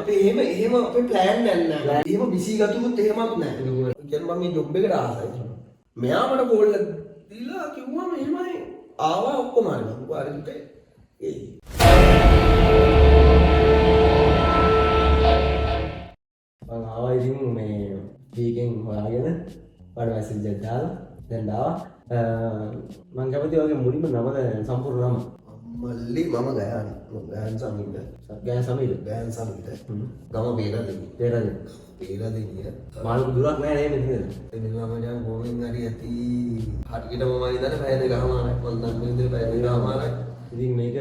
අපේ එහෙම අපේ ප්ලෑන් නැහැ. එහෙම බිසි ගතුමුත් එහෙමත් නැහැ. කියන්නේ මම මේ ජොබ් එකට ආසයි. මෙයා මට කෝල් දීලා කිව්වම එහෙමයි ආවා ඔක්කොම හරි. මම වාරින්ට ඒ මම ආවා ඉතින් මේ වීකෙන් හොයාගෙන වඩ මැසේජ් එකක් දාලා දැන් ආවා. මම කැමති වගේ මුලින්ම නම සම්පූර්ණ නම මල්ලි මම ගයන් සමීර. ගෑන සමීර. ගයන් සමීර. ගම බේරදෙනි. බේරදෙනිය. මාළු දුරක් නෑ නේද නේද? එනිසා මම දැන් කොහෙන් හරි ඇති හරියටම මම ඉඳලා පැය දෙකමාරක් මම දන්නේ ඉඳලා පැය දෙකමාරක්. ඉතින් මේක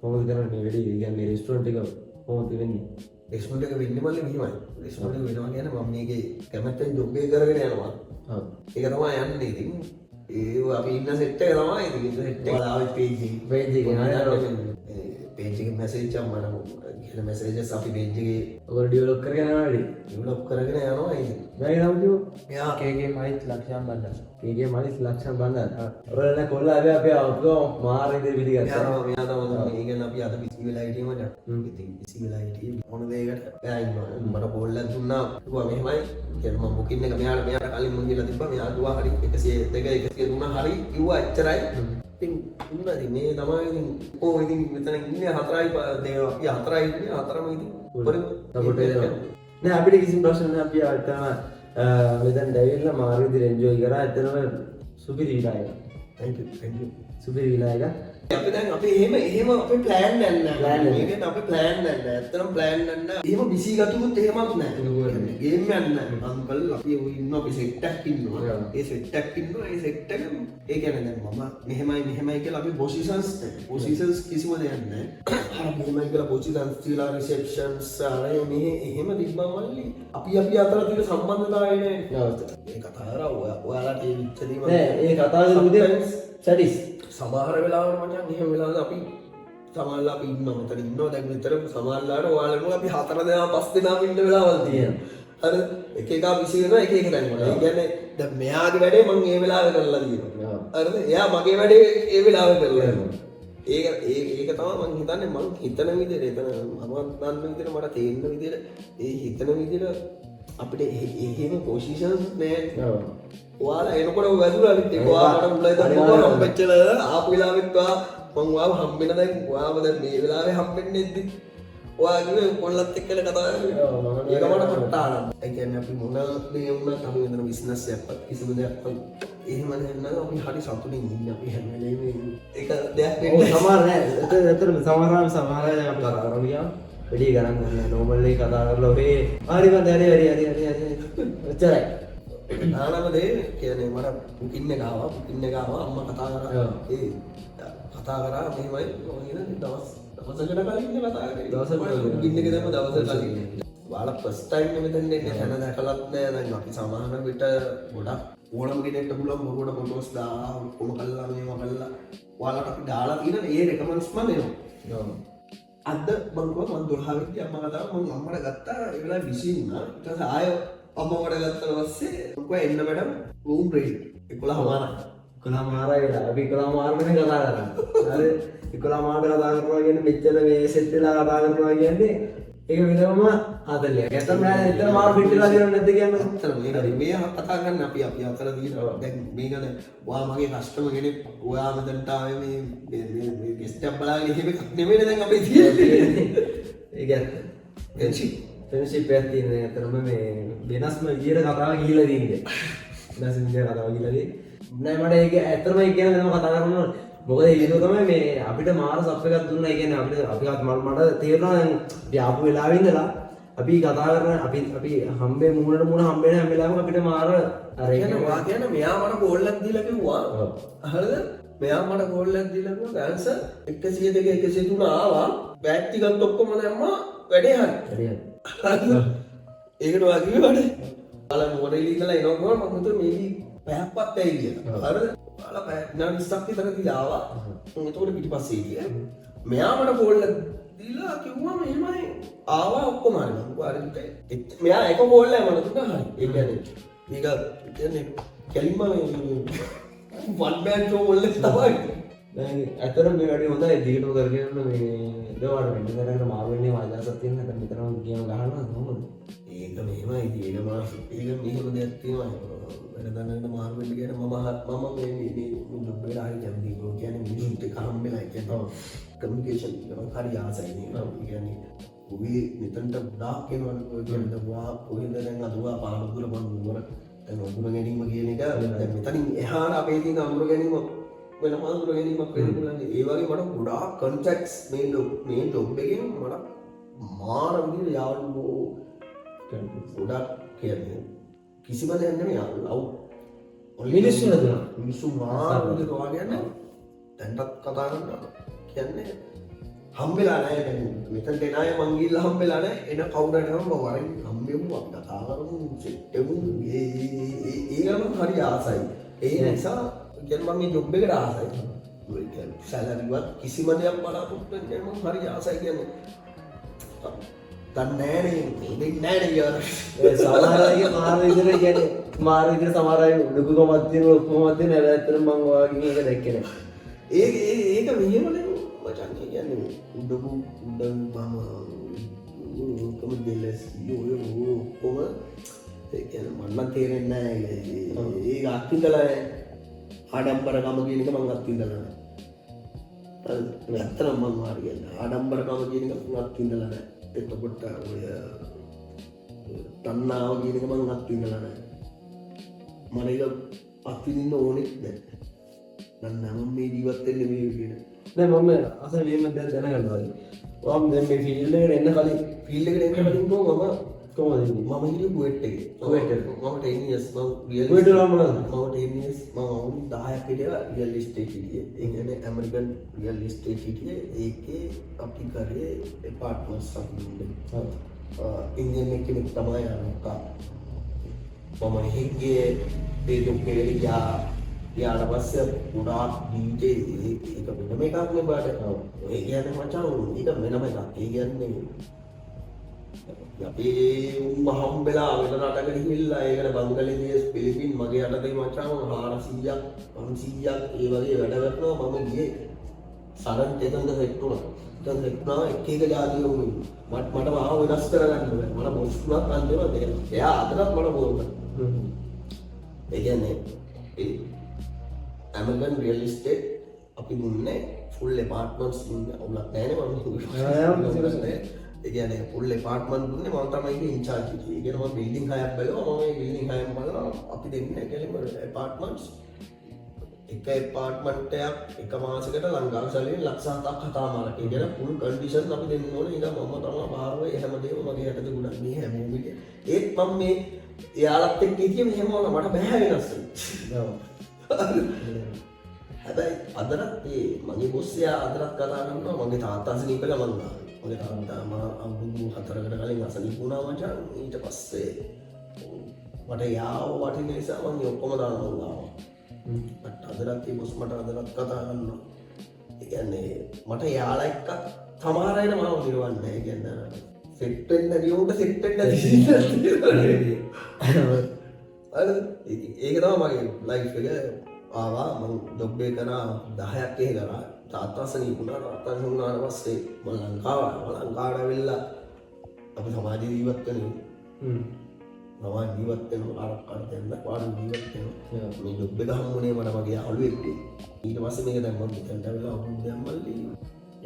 කොහොමද කරන්නේ මේ වැඩේ? කියන්නේ රෙස්ටොරන්ට් එක කොහොමද වෙන්නේ? රෙස්ටොරන්ට් එක වෙන්නේ මල්ලි මෙහිමයි. රෙස්ටොරන්ට් එක වෙනවා කියන්නේ මම මේකේ කැමැත්තෙන් ජොබ් එක කරගෙන යනවා. ඔව්. ඒක තමයි යන්නේ ඉතින්. ඒ අපි ඉන්න සෙට් එක තමයි ඉතින් සෙට් එක ආවේ පේජ් එකේ නේද? පේජ් එකේ මැසේජ් එකක් මම කියන මැසේජස් අපි පේජ් එකේ ඔයගොල්ලෝ ඩෙවලොප් කරගෙන යනවා වැඩි. ඩෙවලොප් කරගෙන යනවා ඉතින්. මම නම් කිව්වා මෙයා KK මයිත් ලක්ෂයන් බණ්ඩාර. කේගේ මලිස් ලක්ෂණ බණ්ඩාර. ඔයාලා කොල්ලා අපි අවුට්ගෝ මාරින්ද පිළිගත්තා. මෙයා තමයි මේ ගැන අපි අද බිසි වෙලා හිටියේ මචං. ඉතින් බිසි වෙලා හිටියේ මොන දෙයකට එයා ඉන්නවා. මට කෝල් එකක් දුන්නා. කිව්වා මෙහෙමයි. කියන්නේ මම බුකින් එක මෙයාට කලින් මම කියලා තිබ්බා. මෙයා දුවා හරි 102 103 හරි කිව්වා එච්චරයි. ඉතින් උන්නාදී මේ තමයි ඉතින් ඕ ඉතින් මෙතන ඉන්නේ හතරයි අපි හතරයි ඉන්නේ හතරම ඉතින් සපෝට් වෙනවා. නෑ අපිට කිසිම ප්‍රශ්න නෑ. අපි ආවම මෙතන දැවිලා මාරු විදිහට එන්ජොයි කරා. ඇත්තටම සුපිරි විලායක. thank you සුපිරි විලායක. අපි දැන් අපි එහෙම අපේ ප්ලෑන් නැහැ. මේකට අපි ප්ලෑන් නැහැ. ඇත්තටම ප්ලෑන් නැහැ. එහෙම බිසි ගතුමුත් එහෙමත් නැහැ. ගේම් යන්න අංකල් අපි ඉන්න අපි සෙට් එකක් ඉන්නවා. ඒ සෙට් එකක් ඉන්නවා. ඒ සෙට් එක ඒ කියන්නේ දැන් මම මෙහෙමයි කියලා අපි පොසිෂන්ස් කිසිම දෙයක් නැහැ. අර මෙහෙමයි කියලා පොසිෂන්ස් තියලා රිසෙප්ෂන්ස් අර මේ එහෙම තිබ්බම මල්ලි අපි අතර තියෙන සම්බන්ධතාවය නේ. මේ කතා කරා ඔයාලට ඒ විච්චදීම නෑ ඒ කතාවේ උදේ සැටිස් සමහර වෙලාවට මචං එහෙම වෙලාවද අපි සමහරලා අපි ඉන්නවා මෙතන ඉන්නවා දැන් විතර සමහරලාට ඔයාලම අපි 4 දෙනා 5 දෙනාම ඉන්න වෙලාවල් තියෙනවා. හරි එක එක බිසි වෙනවා එක එක තැන් වල. ඒ කියන්නේ දැන් මෙයාගේ වැඩේ මම ඒ වෙලාවේ කරලා තියෙනවා. හරිද? එයා මගේ වැඩේ ඒ වෙලාවේ කරලා යනවා. ඒක තමයි මම හිතන්නේ මම හිතන විදිහට එතන මම දන්න විදිහට මට තේරෙන විදිහට ඒ හිතන විදිහට අපිට එහෙම පොසිෂන්ස් නෑ. ඔයාලා එනකොට වැදුනා විදිහ ඔයාලට මුලයි දන්නේ හම්බෙච්චල ආපු වෙලාවෙත් මම ඔයාව හම්බෙන්න දැන් ඔයාව දැන් මේ වෙලාවේ හම්බෙන්නේ නැද්දි ඔයා කිව්වේ කොල්ලත් එක්කලා කතා කරන්නේ ඒක මට කට්ටාලා. ඒ කියන්නේ අපි මොන දේ වුණත් අපි වෙන බිස්නස් එකක්වත් කිසිම දෙයක්වත් එහෙම නැත්නම් අපි හරි සතුටින් ඉන්නේ අපි හැම වෙලේම ඒක දෙයක් වෙන්නේ සමහර නෑ. ඇත්තටම සමහර අය අපි කතා කරනවා ගියා වැඩි ගණන් ගන්න නෝමල් එක කතා කරලා ඔරේ හරි මන්ද හරි ඔච්චරයි. නානම දේ කියන්නේ මට බුකින් එක ආවා අම්මා කතා කරා ඒ කතා කරා මෙහෙමයි ඔයගෙන දවසකට කලින් කතා කරේ දවසකට බුකින් එක දැම්ම දවසකට කලින් ඔයාලා ෆස්ට් ටයිම් මෙතන එන්නේ හැන දැකලත් නෑ. දැන් අපි සමහර විට ගොඩක් ඕනම කෙනෙක්ට පුළුවන් බොරුවට ෆොටෝස් දාලා ඔක්කොම කළා මේවා කළා ඔයාලට අපි දාලා තියෙන ඒ රෙකමන්ඩ්ස් මම දෙනවා. අද මම 12 වෙනිදා අම්මා කතාව මම අම්මට ගත්තා ඒ වෙලාවේ බිසි වුණා. ඊට පස්සේ ආයෙ අම්මවට ගත්තා පස්සේ මොකද එන්න මැඩම් රූම් රෙඩි 11 මාරක් 11 මාරයි වෙලා අපි 11 මාරකනේ කතා කරා. හරි 11 මාරට කතා කරනවා කියන්නේ මෙච්චර මේ සෙට් වෙලා කතා කරනවා කියන්නේ ඒක වෙනම ආදලයක්. ඇත්තම නෑ එතන මාර ෆිට වෙලා දෙනව නැද්ද කියන්නේ. ඇත්තම මේ කතා කරන්න අපි අතර දිනවා. දැන් මේක දැන් ඔයා මගේ කස්ටමර් කෙනෙක් ඔයා මෙතනට ආවේ මේ ගෙස්ට් එකක් බලාගෙන එහෙම එකක් නෙමෙයි දැන් අපි තියෙන්නේ. ඒක ඇත්ත. ෆ්‍රෙන්ඩ්ෂිප් එකක් තියෙන ඇත්තටම මේ වෙනස්ම විදියට කතාව ගිහිලා තියෙන්නේ. වෙනස් විදියට කතාව ගිහිලා තියෙන්නේ. නෑ මට ඒක ඇත්තටම ඒක ගැන වෙනම කතා කරන්න ඕන. මොකද ඒක තමයි මේ අපිට මාර සප් එකක් දුන්නා. ඒ කියන්නේ අපිට මට තේරෙනවා දැන් අපි ආපු වෙලාවෙ ඉඳලා අපි කතා කරන අපි හම්බේ මුණට හම්බෙන හැම වෙලාවෙම අපිට මාර අර කියන්නේ මෙයා මට කෝල් එකක් දීලා කිව්වා. හරිද? මෙයා මට කෝල් එකක් දීලා කිව්වා ගෑන්ස 102 103 ආවා. බෑග් ටිකත් ඔක්කොම දැම්මා වැඩේ හරි. ඒකට ඔයා කිව්වනේ. ඔයාලා මොඩෙල් ඉඳලා එනකොට මම හිතුවා මේක පැයක්වත් ඇයි කියලා. හරිද? ඔයාලා පැය 20ක් විතර ගියා ආවා. මම එතකොට පිටිපස්සේ ගියා. මෙයා මට කෝල් එකක් දීලා කිව්වා මෙහෙමයි ආවා ඔක්කොම හරි. මම වාරින්ට මෙයා එක කෝල් එකක් මට දුන්නා හරි. ඒ කියන්නේ මේක කියන්නේ කෙලින්ම වන් මෑන් ෂෝ වල තමයි. ඇතර මේ වැඩි හොඳ දිගටම කරගෙන මේ දවාට වෙන්න දැනකට මාර්ගන්නේ වාදසත් තියෙන නැත්නම් මෙතනම ගේම ගහනවා කොහොමද? ඒක මෙහෙමයි ඒක මාස ඒක මෙහෙම දෙයක් තියෙනවා වැඩ දන්නකට මාරු වෙන්න කියන මම මේ දුබ්බේ ආයි කැමති බෝ කියන්නේ මිනිස්සුන්ට එක හම්බෙලා කියන්නේ කමියුනිකේෂන් කරන හරි ආසයි නේ කියන්නේ ඔබේ මෙතනට ගොඩාක් එනවා ඔය කියන්නේ දවා කොහෙන්ද දැන් අදුවා පාරදුර බඳුර දැන් අඳුර ගැනීම කියන එක දැන් මෙතනින් එහාට අපේ තියෙන අඳුර ගැනීම වෙන අඳුර ගැනීමක් වෙන්න පුළුවන් ඒ වගේ මට ගොඩාක් කන්ටැක්ට්ස් මේ ජොබ් එකෙන් මට මාර විදිහට යාළුවෝ ගොඩක් කියන්නේ කිසිම දෙයක් නෙමෙයි ලව් මිනිස්සු නේද? මිනිස්සු මාර විදිහට වාගයන්නේ දැන්ටත් කතා කරනවා කියන්නේ හම්බෙලා නැහැ දැන් මෙතනට එන අය මං ගිහිල්ලා හම්බෙලා නැහැ එන කවුරු හරි මම වරින් හම්බෙමු අපි කතා කරමු සෙට් එමු ඒකම හරි ආසයි ඒ නිසා කියන්නේ මම මේ ජොබ් එකට ආසයි ඒ කියන්නේ සැලරිවත් කිසිම දෙයක් බලාපොරොත්තු වෙන්නේ මම හරි ආසයි කියන්නේ දන්නේ නැහැ නේ සමහරවිට මාර විදිහට කියන්නේ මාර විදිහට සමහර අය උඩුකමක් තියෙන ඔක්කොමත් තියෙන හැබැයි ඇත්තටම මම වාගේ එක දැක්කේ නැහැ. ඒක මෙහෙමනේ මචං කියන්නේ උඩු මම කොම දෙලස් යෝ කොම ඒ කියන්නේ මන්න තේරෙන්නේ නැහැ ඒක අත්විඳලා ආඩම්බරකම කියන එක මම අත්විඳලා නැහැ. ඇත්තටම මම මාර කියන්නේ ආඩම්බරකම කියන එක මම අත්විඳලා නැහැ. එතකොට ඔය තණ්හාව කියන එක මම අත්විඳලා නැහැ. මම ඒක අත්විඳින්න ඕනෙත් නැහැ. නම් මේ ජීවත් වෙන්නේ මේ විදිහට. නෑ මම අසල මේම දැනගන්නවා. මම දැන් මේ ෆීල්ඩ් එකට එන්න කලින් ෆීල්ඩ් එකට එන්න කලින් කොහොමද ඉන්නේ? මම හිටියේ කුවේට් එකේ. කුවේට් එකේ. මම 10 years මම රියල් කුවේට් වල මොනවද? මම 10 years මම අවුරුදු 10ක් හිටියා රියල් එස්ටේට් හිටියේ. ඒ කියන්නේ ඇමරිකන් රියල් එස්ටේට් හිටියේ. ඒකේ අපි කරේ ඇපාර්ට්මන්ට්ස් අපි ඉන්නේ. ඉන්දියන් කෙනෙක් තමයි අනුකා. මම හිටියේ ඒ දුකේ යාට පස්සේ ගොඩාක් ඩීජේ ඒක වෙනම එකක් නේ බාට. ඒ කියන්නේ මචං ඒක වෙනම එකක්. ඒ කියන්නේ අපි හම්බෙලා වෙන රටකට ගිහිල්ලා ඒකට බංගලදේශ පිලිපින් මගේ යටතේ මචං 400ක් 500ක් ඒ වගේ වැඩ කරනවා මම ගියේ සරන් එතනද සෙට් වුණා. එතන සෙට් වුණා එක එක ජාතියෝ මට මාව වෙනස් කරගන්න බෑ. මට මොස්කුණක් අන්දේවා දෙන්න. එයා අදටත් මට බෝල්න. ඒ කියන්නේ ඒ ඇමරිකන් රියල් එස්ටේට් අපි දුන්නේ ෆුල් ඇපාර්ට්මන්ට්ස් දුන්නේ. අවුලක් නැහැ නේ මම. ඒ කියන්නේ ෆුල් ඇපාර්ට්මන්ට් දුන්නේ මම තමයි ඒක ඉන්චාර්ජ් හිටියේ. ඒ කියන්නේ මම බිල්ඩින් 6ක් බැලුවා. මම මේ බිල්ඩින් 6ම බලලා අපි දෙන්නේ කෙලින්ම ඇපාර්ට්මන්ට්ස් එක ඇපාර්ට්මන්ට් එකක් එක මාසෙකට ලංකාවේ සැලරියෙන් ලක්ෂ 7ක් කතාමාරක්. ඒ කියන්නේ ෆුල් කන්ඩිෂන් අපි දෙන්න ඕනේ. ඒක මම තමයි බාරවේ හැමදේම මගේ යටතේ ගුණා මේ හැමෝම ඉන්නේ. ඒත් මම මේ එයාලත් එක්ක හිටියේ මෙහෙම වුණා. මට බෑ වෙනස් වෙන්න. හැබැයි අදටත් ඒ මගේ බොස් එයා අදටත් කතා කරනවා මගේ තාත්තා අසනීප වෙලා මං ආවා. මගේ තාත්තා අවුරුදු 4කට කලින් අසනීප වුණා මචං. ඊට පස්සේ මට යාව වටින නිසා මං ඔක්කොම දානවා ආවා. මට අදටත් ඒ බොස් මට අදටත් කතා කරනවා. ඒ කියන්නේ මට යාලා එක්ක සමහර අය මාව දිරවන්නේ නැහැ. ඒ කියන්නේ සෙට් වෙන්න දියුණුවට සෙට් වෙන්න අර ඒක තමයි මගේ ලයිෆ් එක. ආවා මම ජොබ් එක කරා 10ක් එහෙ කරා. තාත්තා අසනීප වුණා. තාත්තා වුණාට පස්සේ මම ලංකාවට ඇවිල්ලා අපි සමාජ ජීවත් වෙනවා. සමාජ ජීවත් වෙනවා ආරක්කාට දෙන්න පාඩු ජීවත් වෙනවා. මේ ජොබ් එක හම්බුනේ මට මගේ යාළුවෙක්. ඊට පස්සේ මේක දැන් මම මෙතනට ඇවිල්ලා අවුරුද්දක් මල්ලි.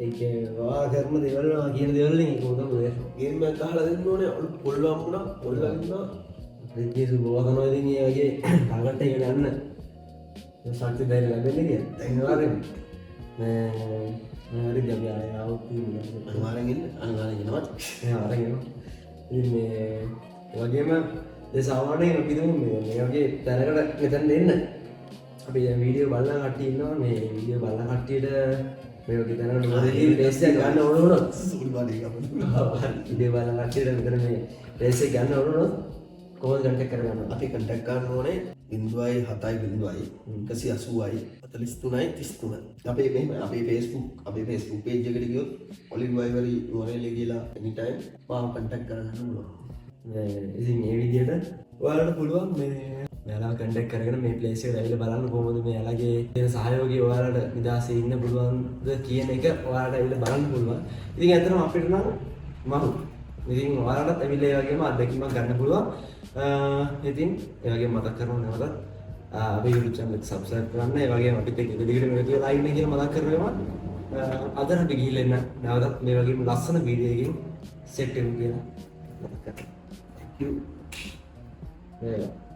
ඒකේ වා කරන දේවල් කියන දේවල් නේ ඒක උදව් වෙනවා. ගේම් එකක් ගහලා දෙන්න ඕනේ. අලුත් පොල් වම්මුණා. පොල් ලගින්නා. රිජ්ජේ සුබවකනවා ඉතින් ඒ වගේ ටාගට් එකට යන්න. සංසි දැන් ලැබෙන්නේ කියන්නේ. දැන් වාරෙන් මේ හරි ගම ආවොත් අනිවාර්යෙන් ඉන්න අනිවාර්යෙන් ඉන්නවා. අරගෙන ඉතින් මේ වගේම ඒ සාමාන්‍යයෙන් අපි දුමු මේ වගේ තැනකට මෙතන දෙන්න. අපි දැන් වීඩියෝ බලන කට්ටිය ඉන්නවා. මේ වීඩියෝ බලන කට්ටියට මේ වගේ තැනකට මොකදදී රේස් එක ගන්න ඕන වුණොත් සුළු බඩේ අපිට වීඩියෝ බලන කට්ටියට මෙතන මේ රේස් එක ගන්න ඕන වුණොත් කොහොමද කන්ටැක්ට් කරගන්න? අපි කන්ටැක්ට් කරන්න ඕනේ 0.7.180යි 43යි 33. අපේ Facebook page එකට ගියොත් ඔලිව් වයිවරි මොරේලේ කියලා anytime මාව කන්ටැක්ට් කරගන්න පුළුවන්. ඉතින් මේ විදිහට ඔයාලට පුළුවන් මේ මෙයාලා කන්ටැක්ට් කරගෙන මේ ප්ලේස් එකට ඇවිල්ලා බලන්න කොහොමද මෙයාලගේ දෙන සහයෝගය ඔයාලට නිදාසේ ඉන්න පුළුවන්ද කියන එක ඔයාලට ඇවිල්ලා බලන්න පුළුවන්. ඉතින් ඇත්තටම අපිට නම් මහු. ඉතින් ඔයාලටත් ඇවිල්ලා ඒ වගේම අත්දැකීමක් ගන්න පුළුවන්. ඉතින් ඒ වගේම මතක් කරනවා නැවතත් අපේ YouTube channel එක subscribe කරන්න. ඒ වගේම අපිත් එක්ක දෙලිගට එකතු වෙලා ඉන්න කියලා මතක් කරනවා. අද අපි ගිහිල්ලා එන්න නැවතත් මේ වගේම ලස්සන වීඩියෝ එකකින් සෙට් වෙමු කියලා මතක් කරනවා. Thank you. Yeah.